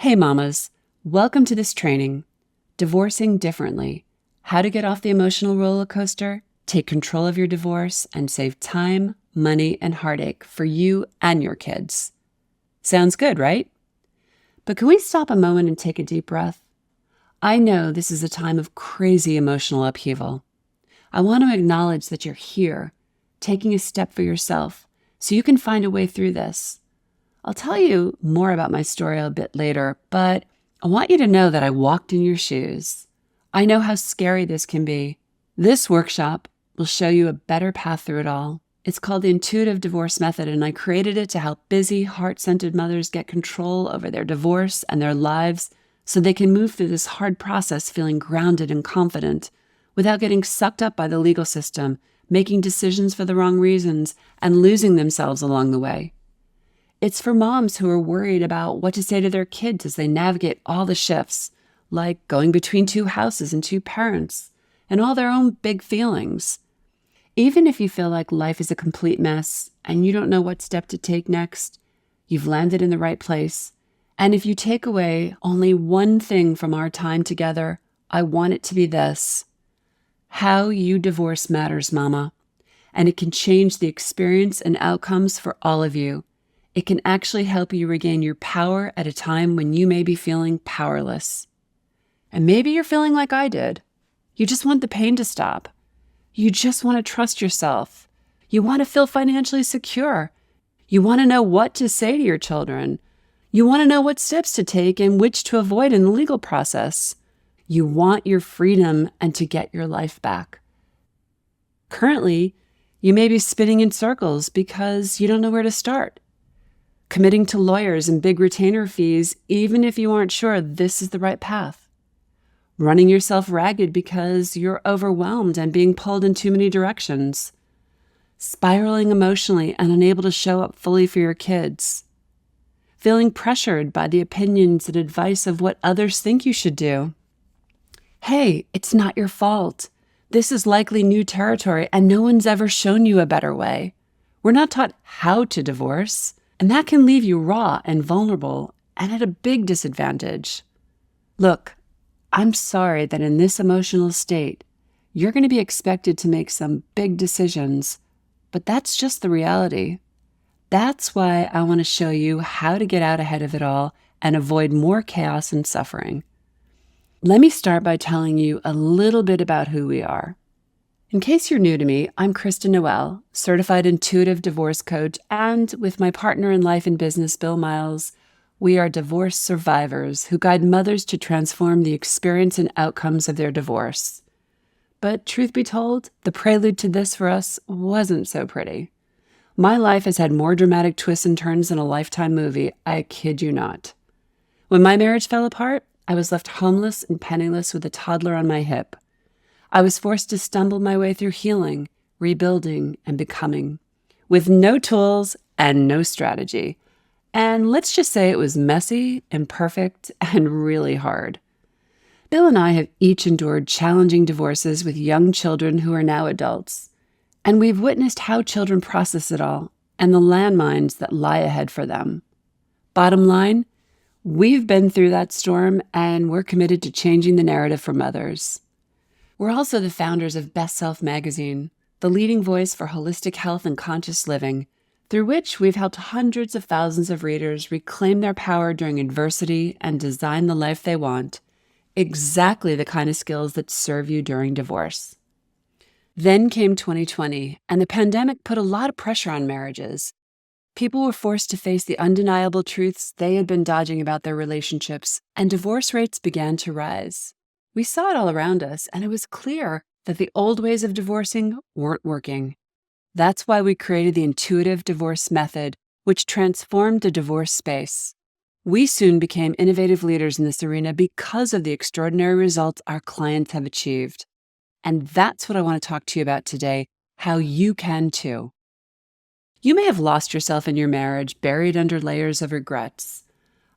Hey mamas, welcome to this training, Divorcing Differently, how to get off the emotional roller coaster, take control of your divorce, and save time, money, and heartache for you and your kids. Sounds good, right? But can we stop a moment and take a deep breath? I know this is a time of crazy emotional upheaval. I want to acknowledge that you're here, taking a step for yourself, so you can find a way through this. I'll tell you more about my story a bit later, but I want you to know that I walked in your shoes. I know how scary this can be. This workshop will show you a better path through it all. It's called the Intuitive Divorce Method, and I created it to help busy, heart-centered mothers get control over their divorce and their lives so they can move through this hard process feeling grounded and confident without getting sucked up by the legal system, making decisions for the wrong reasons, and losing themselves along the way. It's for moms who are worried about what to say to their kids as they navigate all the shifts, like going between two houses and two parents, and all their own big feelings. Even if you feel like life is a complete mess and you don't know what step to take next, you've landed in the right place. And if you take away only one thing from our time together, I want it to be this: how you divorce matters, mama, and it can change the experience and outcomes for all of you. It can actually help you regain your power at a time when you may be feeling powerless. And maybe you're feeling like I did. You just want the pain to stop. You just want to trust yourself. You want to feel financially secure. You want to know what to say to your children. You want to know what steps to take and which to avoid in the legal process. You want your freedom and to get your life back. Currently, you may be spinning in circles because you don't know where to start. Committing to lawyers and big retainer fees, even if you aren't sure this is the right path. Running yourself ragged because you're overwhelmed and being pulled in too many directions. Spiraling emotionally and unable to show up fully for your kids. Feeling pressured by the opinions and advice of what others think you should do. Hey, it's not your fault. This is likely new territory and no one's ever shown you a better way. We're not taught how to divorce. And that can leave you raw and vulnerable and at a big disadvantage. Look, I'm sorry that in this emotional state, you're going to be expected to make some big decisions, but that's just the reality. That's why I want to show you how to get out ahead of it all and avoid more chaos and suffering. Let me start by telling you a little bit about who we are. In case you're new to me, I'm Kristen Noel, certified intuitive divorce coach, and with my partner in life and business, Bill Miles, we are divorce survivors who guide mothers to transform the experience and outcomes of their divorce. But truth be told, the prelude to this for us wasn't so pretty. My life has had more dramatic twists and turns than a Lifetime movie, I kid you not. When my marriage fell apart, I was left homeless and penniless with a toddler on my hip. I was forced to stumble my way through healing, rebuilding, and becoming, with no tools and no strategy. And let's just say it was messy, imperfect, and really hard. Bill and I have each endured challenging divorces with young children who are now adults. And we've witnessed how children process it all and the landmines that lie ahead for them. Bottom line, we've been through that storm and we're committed to changing the narrative for mothers. We're also the founders of Best Self magazine, the leading voice for holistic health and conscious living, through which we've helped hundreds of thousands of readers reclaim their power during adversity and design the life they want, exactly the kind of skills that serve you during divorce. Then came 2020, and the pandemic put a lot of pressure on marriages. People were forced to face the undeniable truths they had been dodging about their relationships, and divorce rates began to rise. We saw it all around us, and it was clear that the old ways of divorcing weren't working. That's why we created the Intuitive Divorce Method, which transformed the divorce space. We soon became innovative leaders in this arena because of the extraordinary results our clients have achieved. And that's what I want to talk to you about today, how you can too. You may have lost yourself in your marriage, buried under layers of regrets.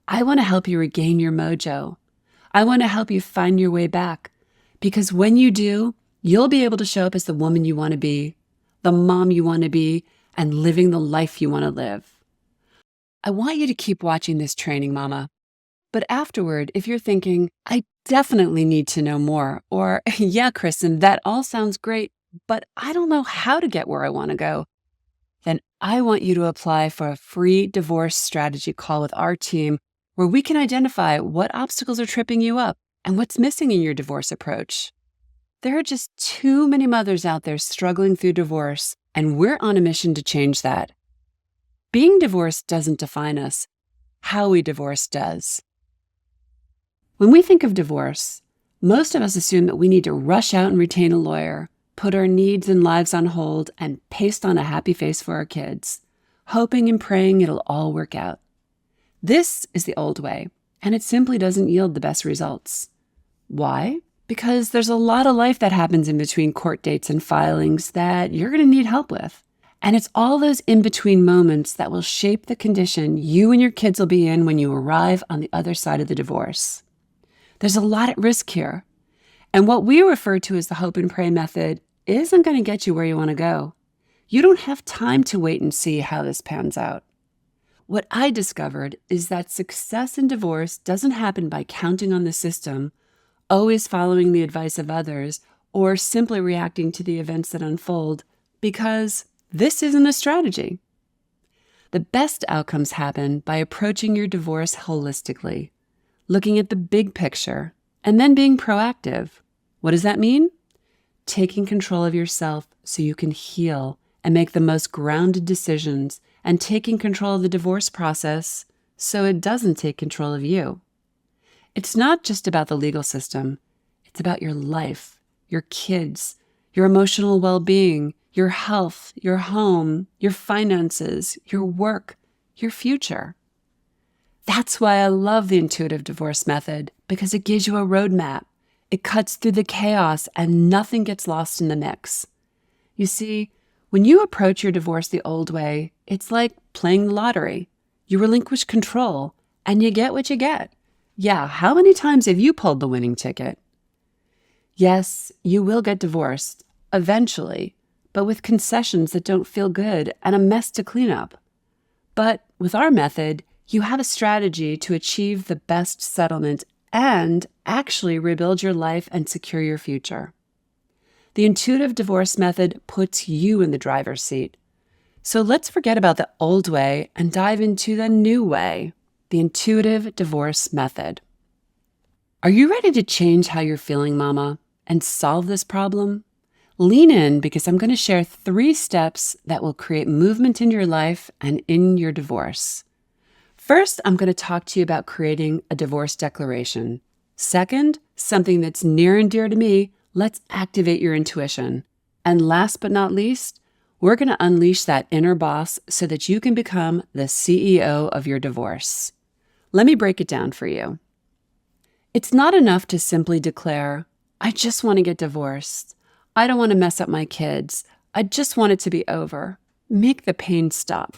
I want to help you regain your mojo. I want to help you find your way back, because when you do, you'll be able to show up as the woman you want to be, the mom you want to be, and living the life you want to live. I want you to keep watching this training, Mama. But afterward, if you're thinking, I definitely need to know more, or yeah, Kristen, that all sounds great, but I don't know how to get where I want to go, then I want you to apply for a free divorce strategy call with our team where we can identify what obstacles are tripping you up and what's missing in your divorce approach. There are just too many mothers out there struggling through divorce, and we're on a mission to change that. Being divorced doesn't define us. How we divorce does. When we think of divorce, most of us assume that we need to rush out and retain a lawyer, put our needs and lives on hold, and paste on a happy face for our kids, hoping and praying it'll all work out. This is the old way, and it simply doesn't yield the best results. Why? Because there's a lot of life that happens in between court dates and filings that you're going to need help with. And it's all those in-between moments that will shape the condition you and your kids will be in when you arrive on the other side of the divorce. There's a lot at risk here. And what we refer to as the hope and pray method isn't going to get you where you want to go. You don't have time to wait and see how this pans out. What I discovered is that success in divorce doesn't happen by counting on the system, always following the advice of others, or simply reacting to the events that unfold, because this isn't a strategy. The best outcomes happen by approaching your divorce holistically, looking at the big picture, and then being proactive. What does that mean? Taking control of yourself so you can heal and make the most grounded decisions, and taking control of the divorce process so it doesn't take control of you. It's not just about the legal system. It's about your life, your kids, your emotional well-being, your health, your home, your finances, your work, your future. That's why I love the intuitive divorce method, because it gives you a roadmap. It cuts through the chaos and nothing gets lost in the mix. You see, when you approach your divorce the old way, it's like playing the lottery. You relinquish control and you get what you get. Yeah, how many times have you pulled the winning ticket? Yes, you will get divorced, eventually, but with concessions that don't feel good and a mess to clean up. But with our method, you have a strategy to achieve the best settlement and actually rebuild your life and secure your future. The intuitive divorce method puts you in the driver's seat. So let's forget about the old way and dive into the new way, the intuitive divorce method. Are you ready to change how you're feeling, Mama, and solve this problem? Lean in, because I'm going to share 3 steps that will create movement in your life and in your divorce. First, I'm going to talk to you about creating a divorce declaration. Second, something that's near and dear to me, let's activate your intuition. And last but not least, we're going to unleash that inner boss so that you can become the CEO of your divorce. Let me break it down for you. It's not enough to simply declare, I just want to get divorced. I don't want to mess up my kids. I just want it to be over. Make the pain stop.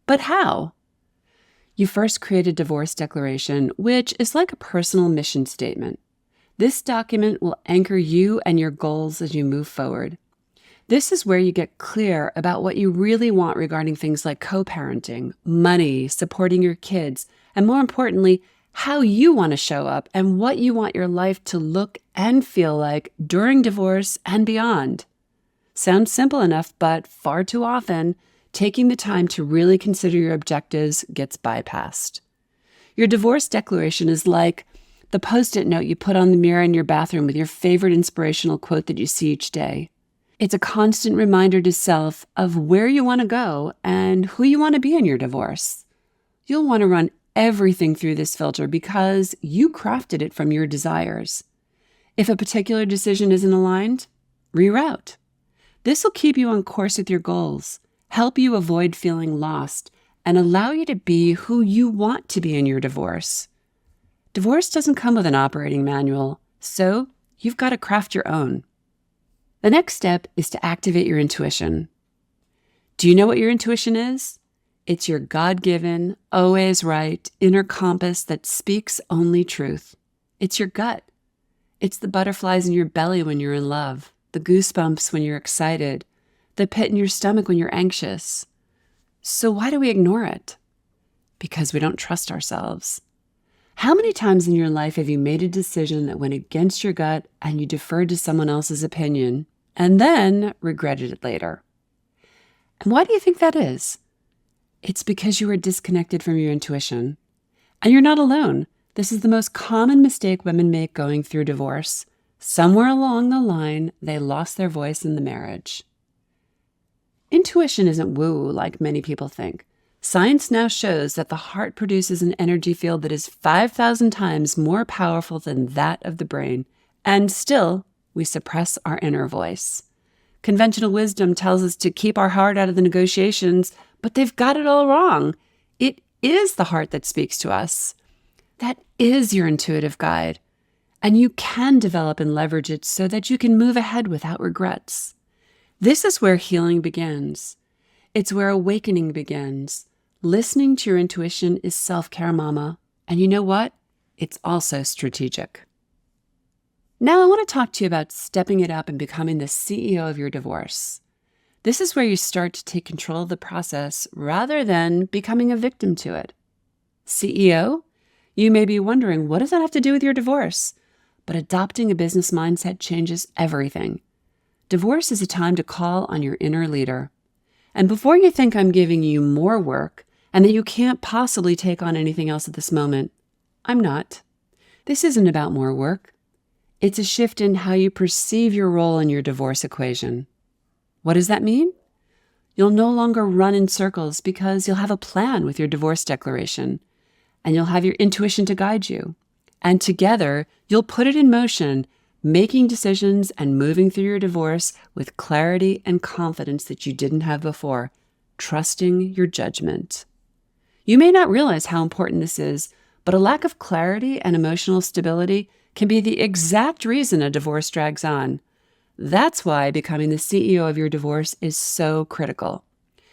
But how? You first create a divorce declaration, which is like a personal mission statement. This document will anchor you and your goals as you move forward. This is where you get clear about what you really want regarding things like co-parenting, money, supporting your kids, and more importantly, how you want to show up and what you want your life to look and feel like during divorce and beyond. Sounds simple enough, but far too often, taking the time to really consider your objectives gets bypassed. Your divorce declaration is like the Post-it note you put on the mirror in your bathroom with your favorite inspirational quote that you see each day. It's a constant reminder to self of where you want to go and who you want to be in your divorce. You'll want to run everything through this filter because you crafted it from your desires. If a particular decision isn't aligned, reroute. This will keep you on course with your goals, help you avoid feeling lost, and allow you to be who you want to be in your divorce. Divorce doesn't come with an operating manual, so you've got to craft your own. The next step is to activate your intuition. Do you know what your intuition is? It's your God-given, always right, inner compass that speaks only truth. It's your gut. It's the butterflies in your belly when you're in love, the goosebumps when you're excited, the pit in your stomach when you're anxious. So why do we ignore it? Because we don't trust ourselves. How many times in your life have you made a decision that went against your gut and you deferred to someone else's opinion and then regretted it later? And why do you think that is? It's because you were disconnected from your intuition. And you're not alone. This is the most common mistake women make going through divorce. Somewhere along the line, they lost their voice in the marriage. Intuition isn't woo like many people think. Science now shows that the heart produces an energy field that is 5,000 times more powerful than that of the brain, and still, we suppress our inner voice. Conventional wisdom tells us to keep our heart out of the negotiations, but they've got it all wrong. It is the heart that speaks to us. That is your intuitive guide, and you can develop and leverage it so that you can move ahead without regrets. This is where healing begins. It's where awakening begins. Listening to your intuition is self-care, mama. And you know what? It's also strategic. Now I want to talk to you about stepping it up and becoming the CEO of your divorce. This is where you start to take control of the process rather than becoming a victim to it. CEO? You may be wondering, what does that have to do with your divorce? But adopting a business mindset changes everything. Divorce is a time to call on your inner leader. And before you think I'm giving you more work and that you can't possibly take on anything else at this moment, I'm not. This isn't about more work. It's a shift in how you perceive your role in your divorce equation. What does that mean? You'll no longer run in circles because you'll have a plan with your divorce declaration, and you'll have your intuition to guide you. And together, you'll put it in motion, making decisions and moving through your divorce with clarity and confidence that you didn't have before, trusting your judgment. You may not realize how important this is, but a lack of clarity and emotional stability can be the exact reason a divorce drags on. That's why becoming the CEO of your divorce is so critical.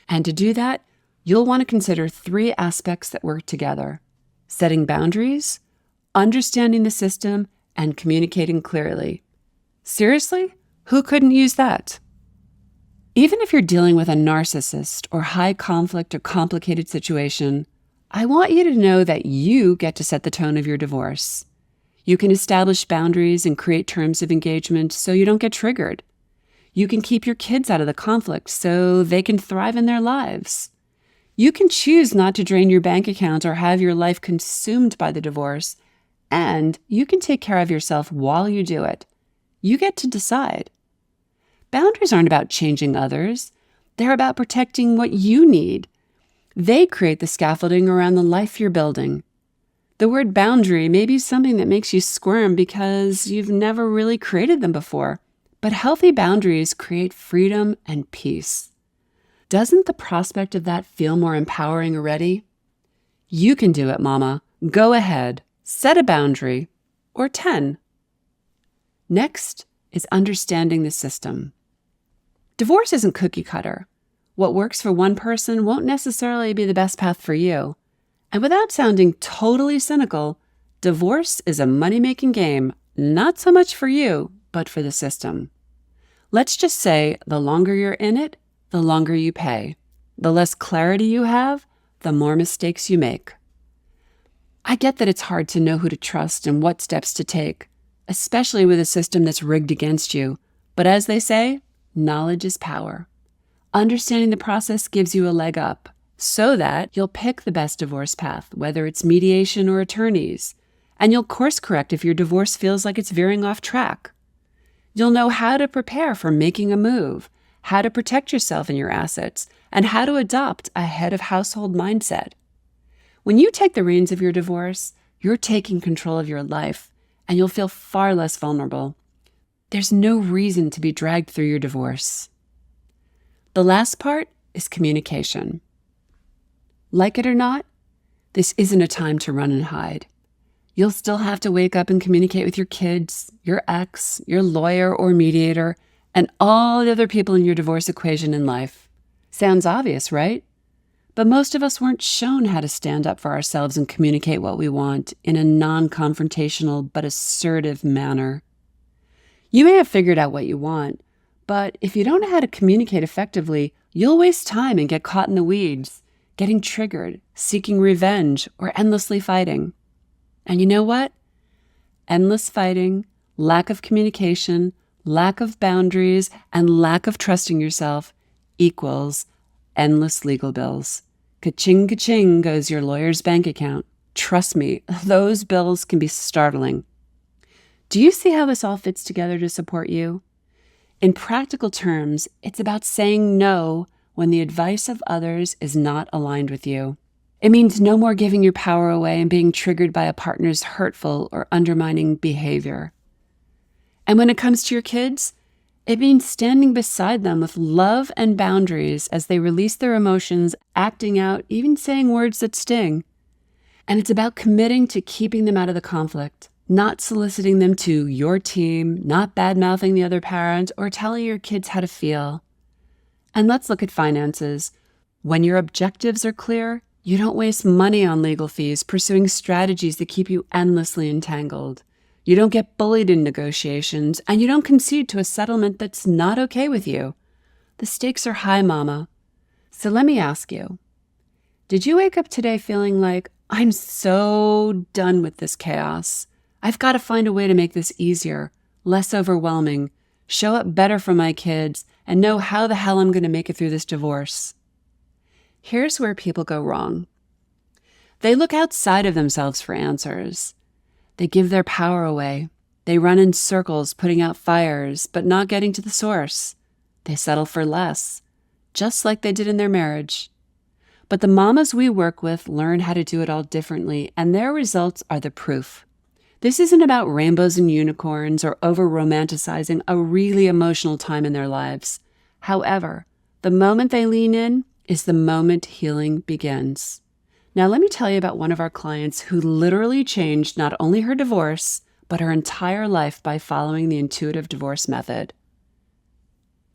And to do that, you'll want to consider 3 aspects that work together: setting boundaries, understanding the system, and communicating clearly. Seriously? Who couldn't use that? Even if you're dealing with a narcissist or high conflict or complicated situation, I want you to know that you get to set the tone of your divorce. You can establish boundaries and create terms of engagement so you don't get triggered. You can keep your kids out of the conflict so they can thrive in their lives. You can choose not to drain your bank account or have your life consumed by the divorce, and you can take care of yourself while you do it. You get to decide. Boundaries aren't about changing others. They're about protecting what you need. They create the scaffolding around the life you're building. The word boundary may be something that makes you squirm because you've never really created them before, but healthy boundaries create freedom and peace. Doesn't the prospect of that feel more empowering already? You can do it, mama. Go ahead. Set a boundary, or 10. Next is understanding the system. Divorce isn't cookie cutter. What works for one person won't necessarily be the best path for you. And without sounding totally cynical, divorce is a money-making game, not so much for you, but for the system. Let's just say the longer you're in it, the longer you pay. The less clarity you have, the more mistakes you make. I get that it's hard to know who to trust and what steps to take, especially with a system that's rigged against you. But as they say, knowledge is power. Understanding the process gives you a leg up so that you'll pick the best divorce path, whether it's mediation or attorneys, and you'll course correct if your divorce feels like it's veering off track. You'll know how to prepare for making a move, how to protect yourself and your assets, and how to adopt a head of household mindset. When you take the reins of your divorce, you're taking control of your life, and you'll feel far less vulnerable. There's no reason to be dragged through your divorce. The last part is communication. Like it or not, this isn't a time to run and hide. You'll still have to wake up and communicate with your kids, your ex, your lawyer or mediator, and all the other people in your divorce equation in life. Sounds obvious, right? But most of us weren't shown how to stand up for ourselves and communicate what we want in a non-confrontational but assertive manner. You may have figured out what you want, but if you don't know how to communicate effectively, you'll waste time and get caught in the weeds, getting triggered, seeking revenge, or endlessly fighting. And you know what? Endless fighting, lack of communication, lack of boundaries, and lack of trusting yourself equals endless legal bills. Ka-ching, ka-ching goes your lawyer's bank account. Trust me, those bills can be startling. Do you see how this all fits together to support you? In practical terms, it's about saying no when the advice of others is not aligned with you. It means no more giving your power away and being triggered by a partner's hurtful or undermining behavior. And when it comes to your kids, it means standing beside them with love and boundaries as they release their emotions, acting out, even saying words that sting. And it's about committing to keeping them out of the conflict, not soliciting them to your team, not bad-mouthing the other parent, or telling your kids how to feel. And let's look at finances. When your objectives are clear, you don't waste money on legal fees pursuing strategies that keep you endlessly entangled. You don't get bullied in negotiations, and you don't concede to a settlement that's not okay with you. The stakes are high, Mama. So let me ask you, did you wake up today feeling like, I'm so done with this chaos? I've got to find a way to make this easier, less overwhelming, show up better for my kids, and know how the hell I'm going to make it through this divorce. Here's where people go wrong. They look outside of themselves for answers. They give their power away. They run in circles, putting out fires, but not getting to the source. They settle for less, just like they did in their marriage. But the mamas we work with learn how to do it all differently, and their results are the proof. This isn't about rainbows and unicorns or over-romanticizing a really emotional time in their lives. However, the moment they lean in is the moment healing begins. Now, let me tell you about one of our clients who literally changed not only her divorce, but her entire life by following the intuitive divorce method.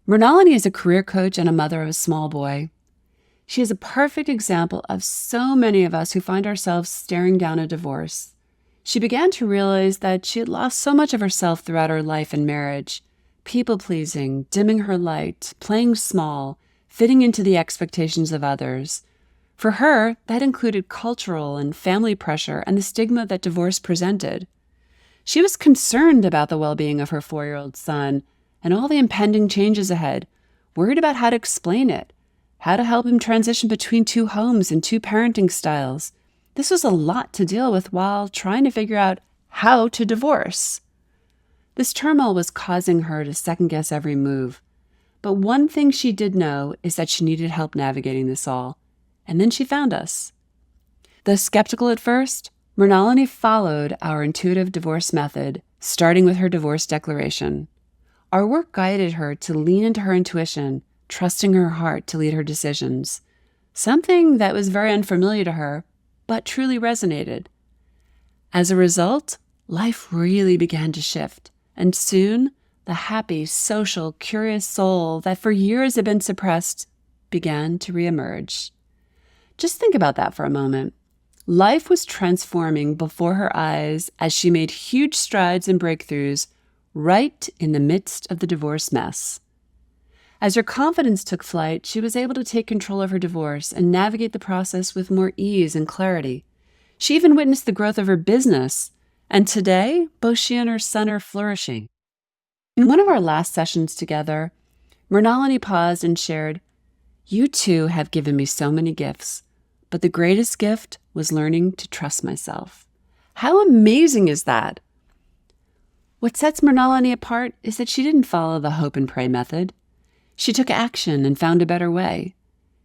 Mrinalini is a career coach and a mother of a small boy. She is a perfect example of so many of us who find ourselves staring down a divorce. She began to realize that she had lost so much of herself throughout her life and marriage, people-pleasing, dimming her light, playing small, fitting into the expectations of others. For her, that included cultural and family pressure and the stigma that divorce presented. She was concerned about the well-being of her 4-year-old son and all the impending changes ahead, worried about how to explain it, how to help him transition between 2 homes and 2 parenting styles. This was a lot to deal with while trying to figure out how to divorce. This turmoil was causing her to second-guess every move. But one thing she did know is that she needed help navigating this all. And then she found us. Though skeptical at first, Mrinalini followed our intuitive divorce method, starting with her divorce declaration. Our work guided her to lean into her intuition, trusting her heart to lead her decisions, something that was very unfamiliar to her, but truly resonated. As a result, life really began to shift, and soon, the happy, social, curious soul that for years had been suppressed began to reemerge. Just think about that for a moment. Life was transforming before her eyes as she made huge strides and breakthroughs right in the midst of the divorce mess. As her confidence took flight, she was able to take control of her divorce and navigate the process with more ease and clarity. She even witnessed the growth of her business, and today, both she and her son are flourishing. In one of our last sessions together, Mrinalini paused and shared, "You two have given me so many gifts, but the greatest gift was learning to trust myself." How amazing is that? What sets Mrinalini apart is that she didn't follow the hope and pray method. She took action and found a better way.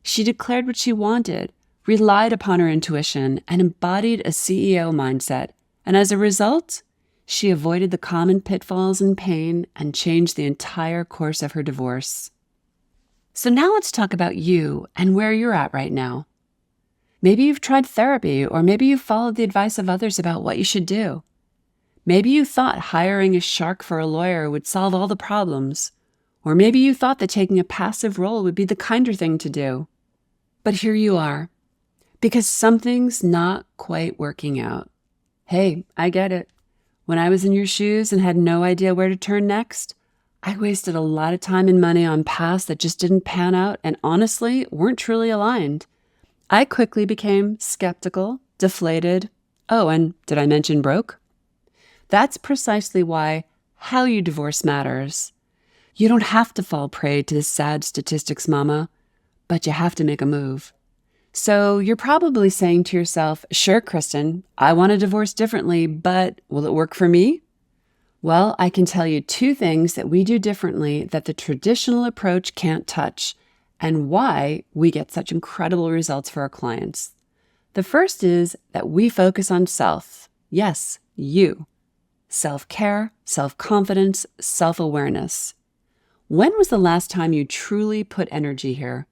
She declared what she wanted, relied upon her intuition, and embodied a CEO mindset. And as a result, she avoided the common pitfalls and pain and changed the entire course of her divorce. So now let's talk about you and where you're at right now. Maybe you've tried therapy, or maybe you've followed the advice of others about what you should do. Maybe you thought hiring a shark for a lawyer would solve all the problems. Or maybe you thought that taking a passive role would be the kinder thing to do. But here you are, because something's not quite working out. Hey, I get it. When I was in your shoes and had no idea where to turn next, I wasted a lot of time and money on paths that just didn't pan out and honestly weren't truly aligned. I quickly became skeptical, deflated, Oh, and did I mention broke? That's precisely why how you divorce matters. You don't have to fall prey to the sad statistics, mama, but you have to make a move. So you're probably saying to yourself, sure, Kristen, I want to divorce differently, but will it work for me? Well, I can tell you two things that we do differently that the traditional approach can't touch, and why we get such incredible results for our clients. The first is that we focus on self. Yes, you. Self-care, self-confidence, self-awareness. When was the last time you truly put energy here?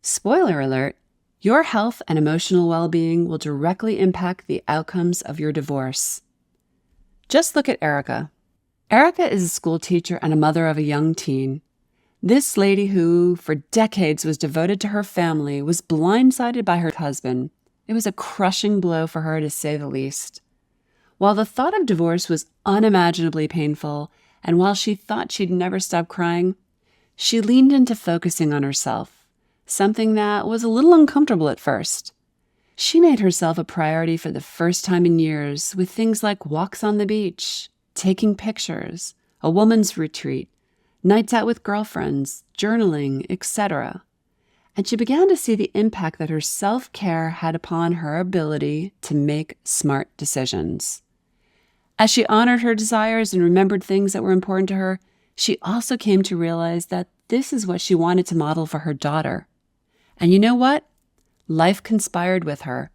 Spoiler alert, your health and emotional well-being will directly impact the outcomes of your divorce. Just look at Erica. Erica is a school teacher and a mother of a young teen. This lady who, for decades, was devoted to her family was blindsided by her husband. It was a crushing blow for her, to say the least. While the thought of divorce was unimaginably painful, and while she thought she'd never stop crying, she leaned into focusing on herself, something that was a little uncomfortable at first. She made herself a priority for the first time in years with things like walks on the beach, taking pictures, a woman's retreat, nights out with girlfriends, journaling, etc. And she began to see the impact that her self-care had upon her ability to make smart decisions. As she honored her desires and remembered things that were important to her, she also came to realize that this is what she wanted to model for her daughter. And you know what? Life conspired with her.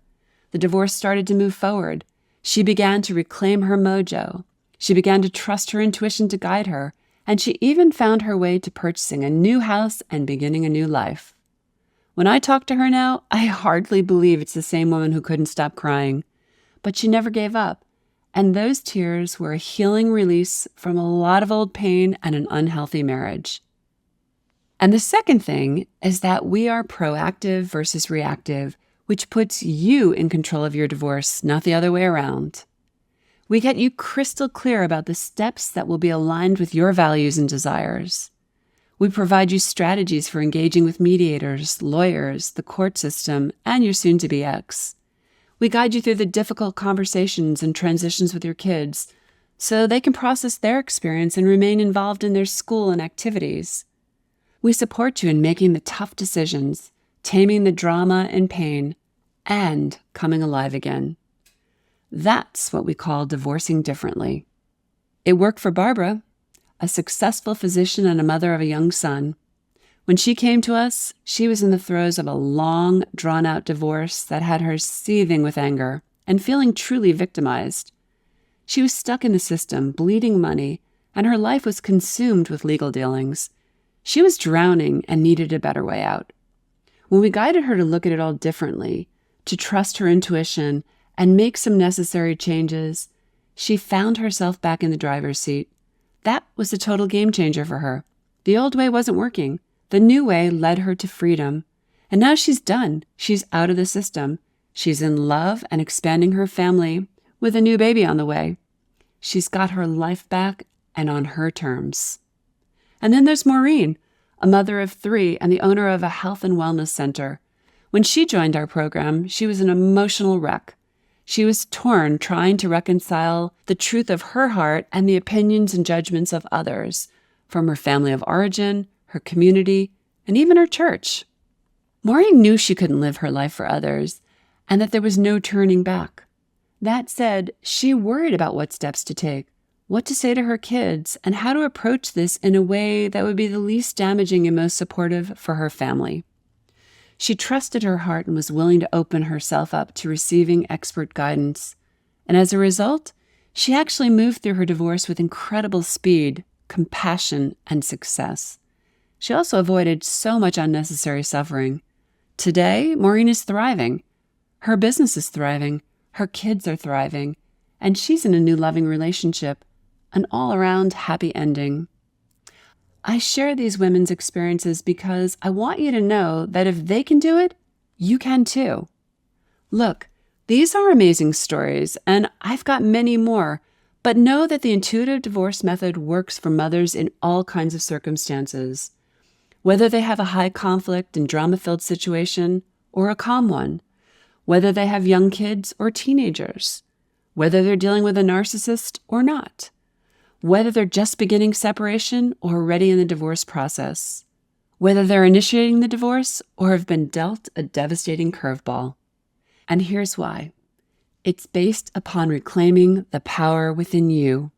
The divorce started to move forward. She began to reclaim her mojo. She began to trust her intuition to guide her, and she even found her way to purchasing a new house and beginning a new life. When I talk to her now, I hardly believe it's the same woman who couldn't stop crying. But she never gave up, and those tears were a healing release from a lot of old pain and an unhealthy marriage. And the second thing is that we are proactive versus reactive, which puts you in control of your divorce, not the other way around. We get you crystal clear about the steps that will be aligned with your values and desires. We provide you strategies for engaging with mediators, lawyers, the court system, and your soon-to-be ex. We guide you through the difficult conversations and transitions with your kids so they can process their experience and remain involved in their school and activities. We support you in making the tough decisions, taming the drama and pain, and coming alive again. That's what we call divorcing differently. It worked for Barbara, a successful physician and a mother of a young son. When she came to us, she was in the throes of a long, drawn-out divorce that had her seething with anger and feeling truly victimized. She was stuck in the system, bleeding money, and her life was consumed with legal dealings. She was drowning and needed a better way out. When we guided her to look at it all differently, to trust her intuition, and make some necessary changes, she found herself back in the driver's seat. That was a total game changer for her. The old way wasn't working. The new way led her to freedom. And now she's done. She's out of the system. She's in love and expanding her family with a new baby on the way. She's got her life back and on her terms. And then there's Maureen, a mother of 3 and the owner of a health and wellness center. When she joined our program, she was an emotional wreck. She was torn trying to reconcile the truth of her heart and the opinions and judgments of others, from her family of origin, her community, and even her church. Maureen knew she couldn't live her life for others, and that there was no turning back. That said, she worried about what steps to take, what to say to her kids, and how to approach this in a way that would be the least damaging and most supportive for her family. She trusted her heart and was willing to open herself up to receiving expert guidance. And as a result, she actually moved through her divorce with incredible speed, compassion, and success. She also avoided so much unnecessary suffering. Today, Maureen is thriving. Her business is thriving. Her kids are thriving. And she's in a new loving relationship, an all-around happy ending. I share these women's experiences because I want you to know that if they can do it, you can too. Look, these are amazing stories, and I've got many more, but know that the intuitive divorce method works for mothers in all kinds of circumstances. Whether they have a high conflict and drama-filled situation or a calm one, whether they have young kids or teenagers, whether they're dealing with a narcissist or not, whether they're just beginning separation or already in the divorce process, whether they're initiating the divorce or have been dealt a devastating curveball. And here's why. It's based upon reclaiming the power within you,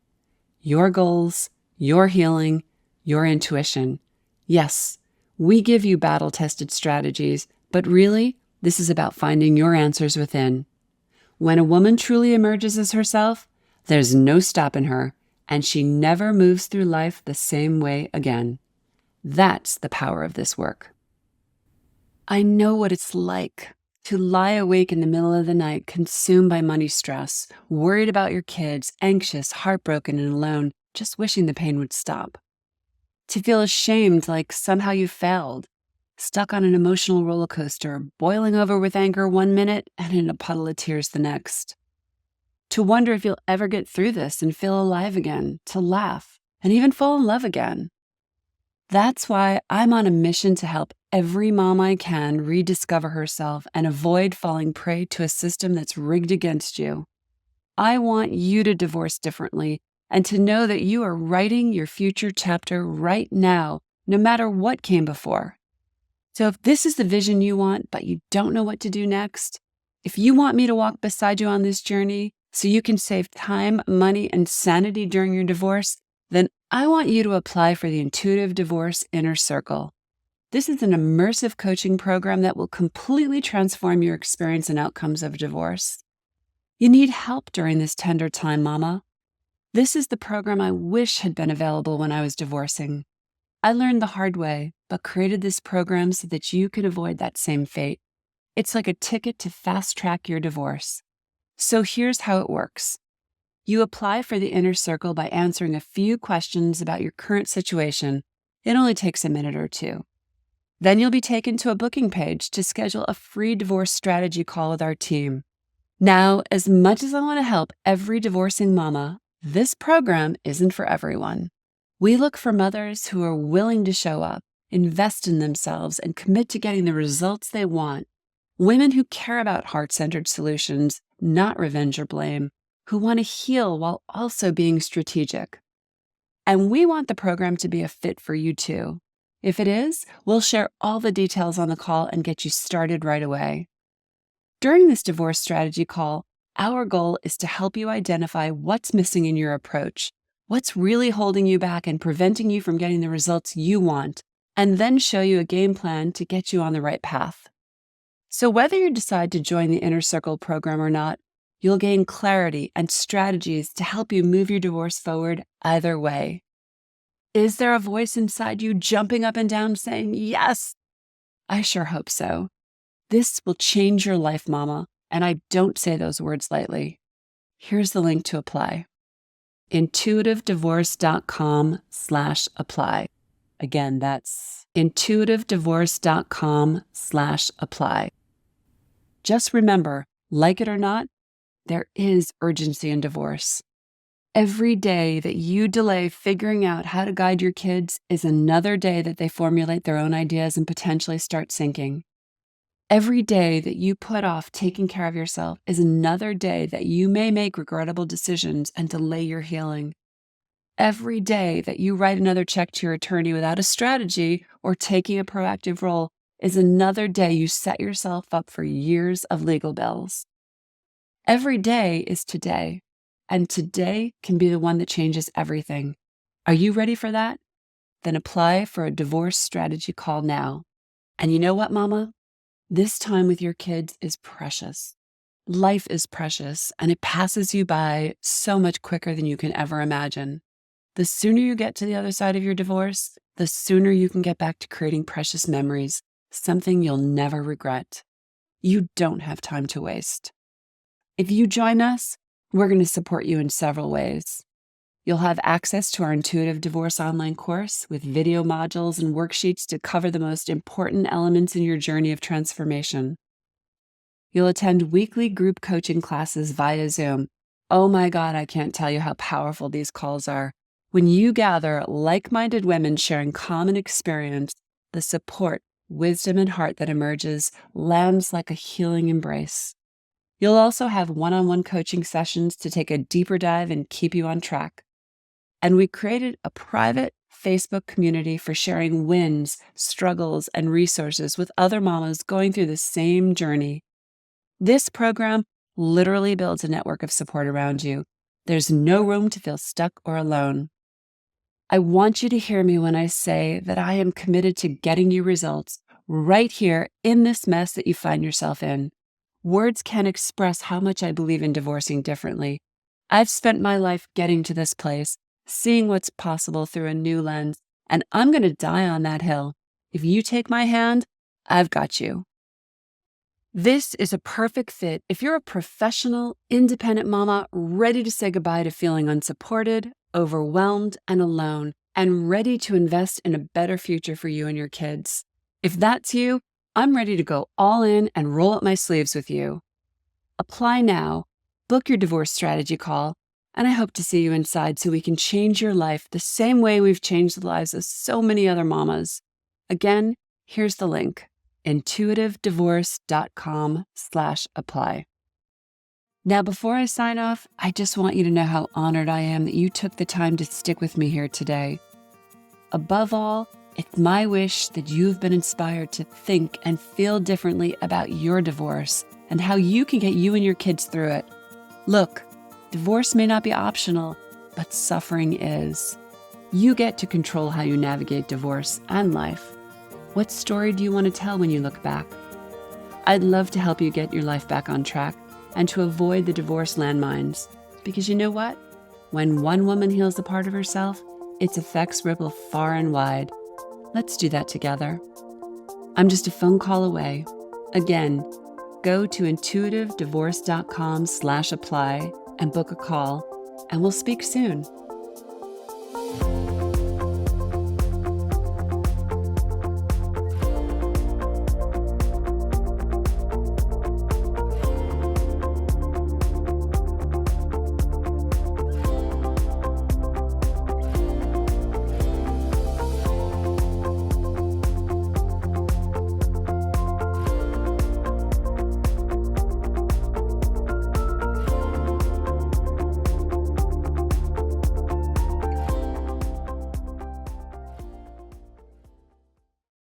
your goals, your healing, your intuition. Yes, we give you battle-tested strategies, but really, this is about finding your answers within. When a woman truly emerges as herself, there's no stopping her, and she never moves through life the same way again. That's the power of this work. I know what it's like to lie awake in the middle of the night, consumed by money stress, worried about your kids, anxious, heartbroken, and alone, just wishing the pain would stop. To feel ashamed like somehow you failed, stuck on an emotional roller coaster, boiling over with anger one minute and in a puddle of tears the next. To wonder if you'll ever get through this and feel alive again, to laugh, and even fall in love again. That's why I'm on a mission to help every mom I can rediscover herself and avoid falling prey to a system that's rigged against you. I want you to divorce differently and to know that you are writing your future chapter right now, no matter what came before. So if this is the vision you want, but you don't know what to do next, if you want me to walk beside you on this journey so you can save time, money, and sanity during your divorce, then I want you to apply for the Intuitive Divorce Inner Circle. This is an immersive coaching program that will completely transform your experience and outcomes of divorce. You need help during this tender time, Mama. This is the program I wish had been available when I was divorcing. I learned the hard way, but created this program so that you could avoid that same fate. It's like a ticket to fast-track your divorce. So here's how it works. You apply for the Inner Circle by answering a few questions about your current situation. It only takes a minute or two. Then you'll be taken to a booking page to schedule a free divorce strategy call with our team. Now, as much as I want to help every divorcing mama, this program isn't for everyone. We look for mothers who are willing to show up, invest in themselves, and commit to getting the results they want. Women who care about heart-centered solutions, not revenge or blame, who want to heal while also being strategic. And we want the program to be a fit for you too. If it is, we'll share all the details on the call and get you started right away. During this divorce strategy call, our goal is to help you identify what's missing in your approach, what's really holding you back and preventing you from getting the results you want, and then show you a game plan to get you on the right path. So whether you decide to join the Inner Circle program or not, you'll gain clarity and strategies to help you move your divorce forward either way. Is there a voice inside you jumping up and down saying, yes? I sure hope so. This will change your life, Mama, and I don't say those words lightly. Here's the link to apply. intuitivedivorce.com/apply. Again, that's intuitivedivorce.com/apply. Just remember, like it or not, there is urgency in divorce. Every day that you delay figuring out how to guide your kids is another day that they formulate their own ideas and potentially start sinking. Every day that you put off taking care of yourself is another day that you may make regrettable decisions and delay your healing. Every day that you write another check to your attorney without a strategy or taking a proactive role is another day you set yourself up for years of legal bills. Every day is today, and today can be the one that changes everything. Are you ready for that? Then apply for a divorce strategy call now. And you know what, Mama? This time with your kids is precious. Life is precious, and it passes you by so much quicker than you can ever imagine. The sooner you get to the other side of your divorce, the sooner you can get back to creating precious memories, something you'll never regret. You don't have time to waste. If you join us, we're going to support you in several ways. You'll have access to our Intuitive Divorce online course with video modules and worksheets to cover the most important elements in your journey of transformation. You'll attend weekly group coaching classes via Zoom. Oh my God, I can't tell you how powerful these calls are. When you gather like-minded women sharing common experience, the support, wisdom, and heart that emerges lands like a healing embrace. You'll also have one-on-one coaching sessions to take a deeper dive and keep you on track. And we created a private Facebook community for sharing wins, struggles, and resources with other mamas going through the same journey. This program literally builds a network of support around you. There's no room to feel stuck or alone. I want you to hear me when I say that I am committed to getting you results right here in this mess that you find yourself in. Words can't express how much I believe in divorcing differently. I've spent my life getting to this place, seeing what's possible through a new lens, and I'm going to die on that hill. If you take my hand, I've got you. This is a perfect fit if you're a professional, independent mama ready to say goodbye to feeling unsupported, overwhelmed, and alone, and ready to invest in a better future for you and your kids. If that's you, I'm ready to go all in and roll up my sleeves with you. Apply now, book your divorce strategy call, and I hope to see you inside so we can change your life the same way we've changed the lives of so many other mamas. Again, here's the link: intuitivedivorce.com/apply. Now, before I sign off, I just want you to know how honored I am that you took the time to stick with me here today. Above all, it's my wish that you've been inspired to think and feel differently about your divorce and how you can get you and your kids through it. Look, divorce may not be optional, but suffering is. You get to control how you navigate divorce and life. What story do you want to tell when you look back? I'd love to help you get your life back on track and to avoid the divorce landmines. Because you know what? When one woman heals a part of herself, its effects ripple far and wide. Let's do that together. I'm just a phone call away. Again, go to intuitivedivorce.com/apply and book a call, and we'll speak soon.